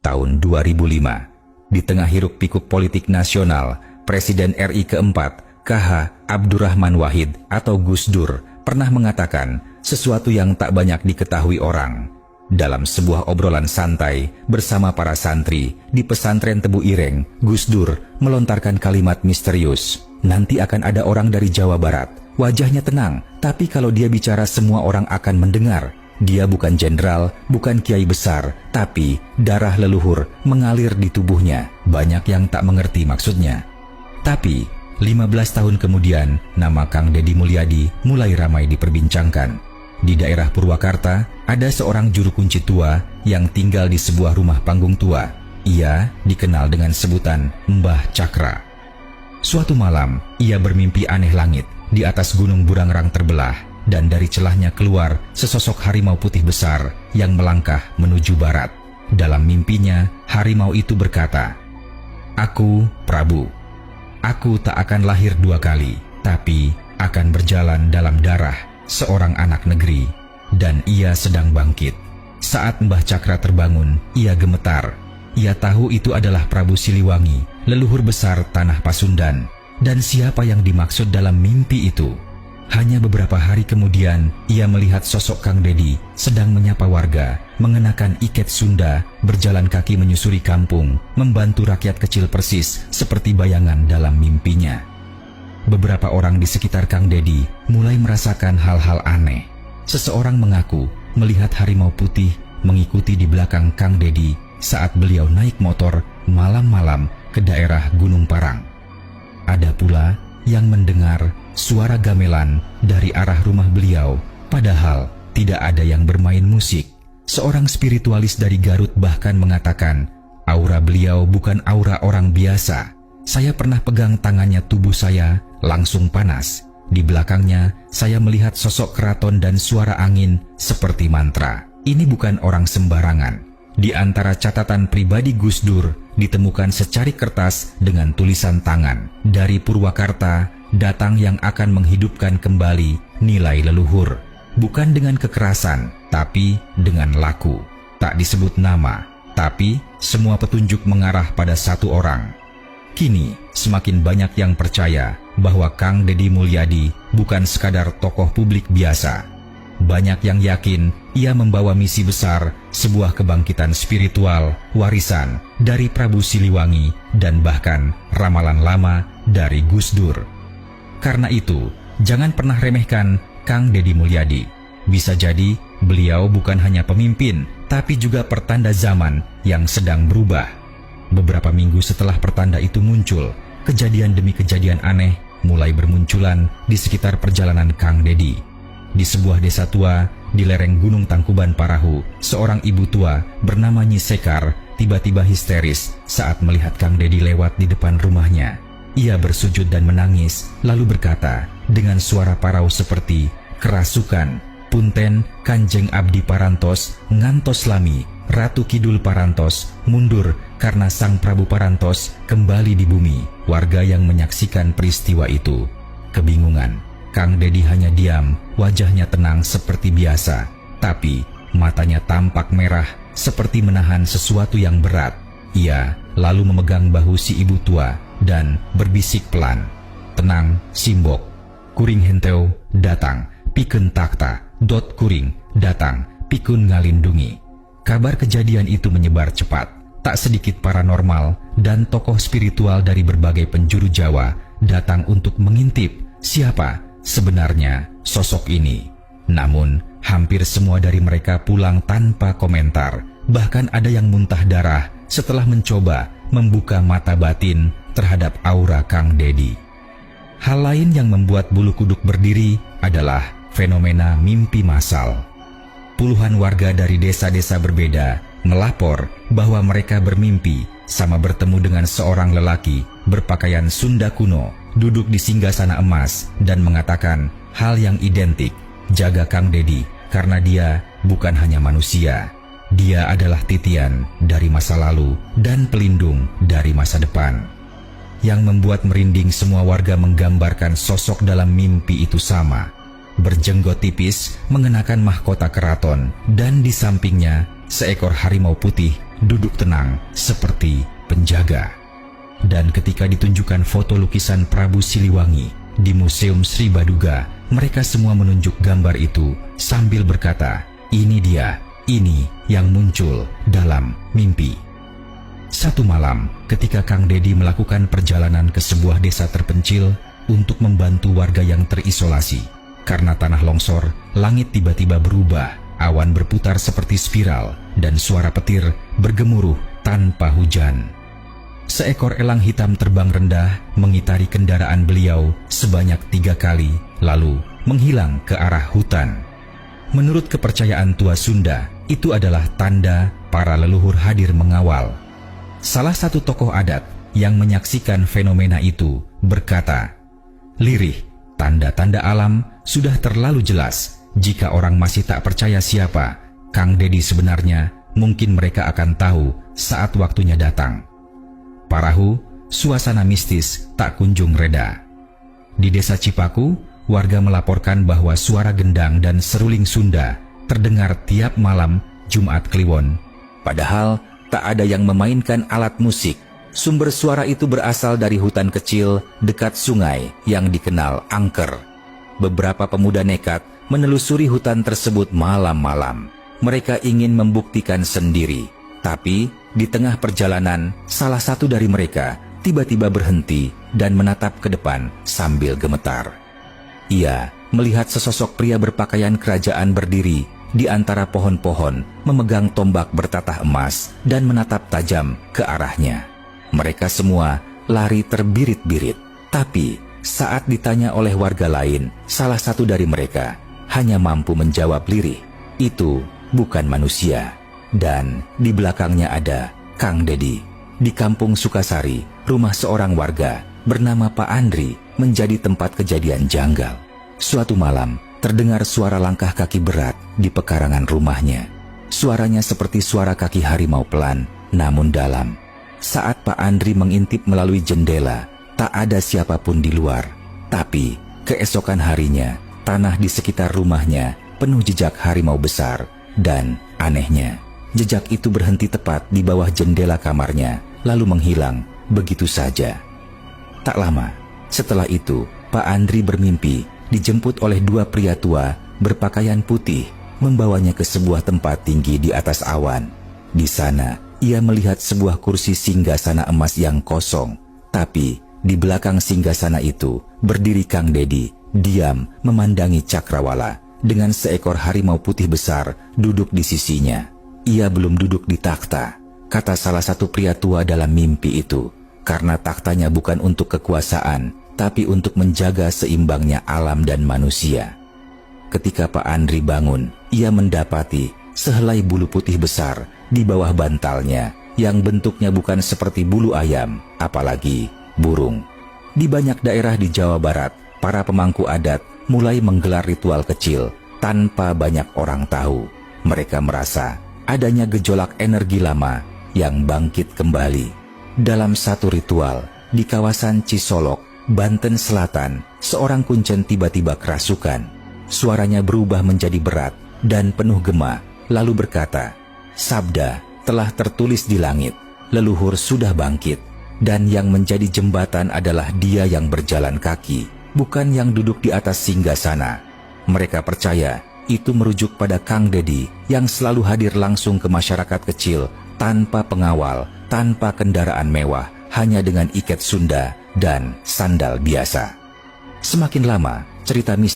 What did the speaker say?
tahun 2005. Di tengah hiruk-pikuk politik nasional, Presiden RI keempat, KH Abdurrahman Wahid atau Gus Dur, pernah mengatakan sesuatu yang tak banyak diketahui orang. Dalam sebuah obrolan santai bersama para santri di pesantren Tebu Ireng, Gus Dur melontarkan kalimat misterius, "Nanti akan ada orang dari Jawa Barat, wajahnya tenang, tapi kalau dia bicara semua orang akan mendengar. Dia bukan jenderal, bukan kiai besar, tapi darah leluhur mengalir di tubuhnya." Banyak yang tak mengerti maksudnya. Tapi 15 tahun kemudian, nama Kang Deddy Mulyadi mulai ramai diperbincangkan. Di daerah Purwakarta, ada seorang juru kunci tua yang tinggal di sebuah rumah panggung tua. Ia dikenal dengan sebutan Mbah Cakra. Suatu malam, ia bermimpi aneh langit di atas gunung Burangrang terbelah, dan dari celahnya keluar sesosok harimau putih besar yang melangkah menuju barat. Dalam mimpinya, harimau itu berkata, "Aku, Prabu. Aku tak akan lahir dua kali, tapi akan berjalan dalam darah seorang anak negeri, dan ia sedang bangkit." Saat Mbah Cakra terbangun, ia gemetar. Ia tahu itu adalah Prabu Siliwangi, leluhur besar tanah Pasundan. Dan siapa yang dimaksud dalam mimpi itu? Hanya beberapa hari kemudian, ia melihat sosok Kang Deddy sedang menyapa warga, mengenakan iket Sunda, berjalan kaki menyusuri kampung, membantu rakyat kecil persis seperti bayangan dalam mimpinya. Beberapa orang di sekitar Kang Deddy mulai merasakan hal-hal aneh. Seseorang mengaku melihat harimau putih mengikuti di belakang Kang Deddy saat beliau naik motor malam-malam ke daerah Gunung Parang. Ada pula yang mendengar suara gamelan dari arah rumah beliau, padahal tidak ada yang bermain musik. Seorang spiritualis dari Garut bahkan mengatakan, aura beliau bukan aura orang biasa. "Saya pernah pegang tangannya, tubuh saya langsung panas. Di belakangnya, saya melihat sosok keraton dan suara angin seperti mantra. Ini bukan orang sembarangan." Di antara catatan pribadi Gus Dur, ditemukan secarik kertas dengan tulisan tangan, "Dari Purwakarta, datang yang akan menghidupkan kembali nilai leluhur. Bukan dengan kekerasan, tapi dengan laku." Tak disebut nama, tapi semua petunjuk mengarah pada satu orang. Kini, semakin banyak yang percaya bahwa Kang Deddy Mulyadi bukan sekadar tokoh publik biasa. Banyak yang yakin ia membawa misi besar, sebuah kebangkitan spiritual, warisan dari Prabu Siliwangi, dan bahkan ramalan lama dari Gus Dur. Karena itu, jangan pernah remehkan Kang Deddy Mulyadi. Bisa jadi beliau bukan hanya pemimpin, tapi juga pertanda zaman yang sedang berubah. Beberapa minggu setelah pertanda itu muncul, kejadian demi kejadian aneh mulai bermunculan di sekitar perjalanan Kang Deddy. Di sebuah desa tua di lereng Gunung Tangkuban Parahu, seorang ibu tua bernama Nyi Sekar tiba-tiba histeris saat melihat Kang Deddy lewat di depan rumahnya. Ia bersujud dan menangis, lalu berkata dengan suara parau seperti, "Kerasukan, punten Kanjeng Abdi Parantos, ngantos lami, Ratu Kidul Parantos, mundur karena Sang Prabu Parantos kembali di bumi." Warga yang menyaksikan peristiwa itu kebingungan. Kang Deddy hanya diam, wajahnya tenang seperti biasa, tapi matanya tampak merah seperti menahan sesuatu yang berat. Ia lalu memegang bahu si ibu tua dan berbisik pelan, "Tenang, Simbok. Kuring henteu datang, pikeun takta, dot kuring datang, pikun ngalindungi." Kabar kejadian itu menyebar cepat. Tak sedikit paranormal dan tokoh spiritual dari berbagai penjuru Jawa datang untuk mengintip siapa sebenarnya sosok ini. Namun, hampir semua dari mereka pulang tanpa komentar. Bahkan ada yang muntah darah setelah mencoba membuka mata batin terhadap aura Kang Deddy. Hal lain yang membuat bulu kuduk berdiri adalah fenomena mimpi massal. Puluhan warga dari desa-desa berbeda melapor bahwa mereka bermimpi sama bertemu dengan seorang lelaki berpakaian Sunda kuno, duduk di singgasana emas dan mengatakan hal yang identik, "Jaga Kang Deddy karena dia bukan hanya manusia. Dia adalah titian dari masa lalu dan pelindung dari masa depan." Yang membuat merinding semua warga menggambarkan sosok dalam mimpi itu sama. Berjenggot tipis, mengenakan mahkota keraton, dan di sampingnya seekor harimau putih duduk tenang seperti penjaga. Dan ketika ditunjukkan foto lukisan Prabu Siliwangi di Museum Sri Baduga, mereka semua menunjuk gambar itu sambil berkata, "Ini dia, ini yang muncul dalam mimpi." Satu malam, ketika Kang Dedi melakukan perjalanan ke sebuah desa terpencil untuk membantu warga yang terisolasi, karena tanah longsor, langit tiba-tiba berubah, awan berputar seperti spiral, dan suara petir bergemuruh tanpa hujan. Seekor elang hitam terbang rendah mengitari kendaraan beliau sebanyak 3 kali, lalu menghilang ke arah hutan. Menurut kepercayaan tua Sunda, itu adalah tanda para leluhur hadir mengawal. Salah satu tokoh adat yang menyaksikan fenomena itu berkata, "Lirih, tanda-tanda alam sudah terlalu jelas. Jika orang masih tak percaya siapa Kang Dedi sebenarnya, mungkin mereka akan tahu saat waktunya datang." Parahu, suasana mistis tak kunjung reda. Di desa Cipaku, warga melaporkan bahwa suara gendang dan seruling Sunda terdengar tiap malam Jumat Kliwon. Padahal tak ada yang memainkan alat musik. Sumber suara itu berasal dari hutan kecil dekat sungai yang dikenal angker. Beberapa pemuda nekat menelusuri hutan tersebut malam-malam. Mereka ingin membuktikan sendiri. Tapi di tengah perjalanan, salah satu dari mereka tiba-tiba berhenti dan menatap ke depan sambil gemetar. Ia melihat sesosok pria berpakaian kerajaan berdiri di antara pohon-pohon, memegang tombak bertatah emas dan menatap tajam ke arahnya. Mereka semua lari terbirit-birit. Tapi saat ditanya oleh warga lain, salah satu dari mereka hanya mampu menjawab lirih, "Itu bukan manusia." Dan di belakangnya ada Kang Dedi. Di kampung Sukasari, rumah seorang warga bernama Pak Andri menjadi tempat kejadian janggal. Suatu malam, terdengar suara langkah kaki berat di pekarangan rumahnya. Suaranya seperti suara kaki harimau pelan, namun dalam. Saat Pak Andri mengintip melalui jendela, tak ada siapapun di luar. Tapi keesokan harinya, tanah di sekitar rumahnya penuh jejak harimau besar. Dan anehnya, jejak itu berhenti tepat di bawah jendela kamarnya, lalu menghilang begitu saja. Tak lama setelah itu, Pak Andri bermimpi dijemput oleh 2 pria tua berpakaian putih, membawanya ke sebuah tempat tinggi di atas awan. Di sana, ia melihat sebuah kursi singgasana emas yang kosong. Tapi di belakang singgasana itu berdiri Kang Dedi, diam memandangi cakrawala dengan seekor harimau putih besar duduk di sisinya. "Ia belum duduk di takhta," kata salah satu pria tua dalam mimpi itu, "karena takhtanya bukan untuk kekuasaan, tapi untuk menjaga seimbangnya alam dan manusia." Ketika Pak Andri bangun, ia mendapati sehelai bulu putih besar di bawah bantalnya yang bentuknya bukan seperti bulu ayam, apalagi burung. Di banyak daerah di Jawa Barat, para pemangku adat mulai menggelar ritual kecil tanpa banyak orang tahu. Mereka merasa adanya gejolak energi lama yang bangkit kembali. Dalam satu ritual di kawasan Cisolok, Banten Selatan, seorang kuncen tiba-tiba kerasukan. Suaranya berubah menjadi berat dan penuh gema, lalu berkata, "Sabda telah tertulis di langit, leluhur sudah bangkit, dan yang menjadi jembatan adalah dia yang berjalan kaki, bukan yang duduk di atas singgasana." Mereka percaya itu merujuk pada Kang Dedi yang selalu hadir langsung ke masyarakat kecil tanpa pengawal, tanpa kendaraan mewah, hanya dengan iket Sunda dan sandal biasa. Semakin lama, cerita mistis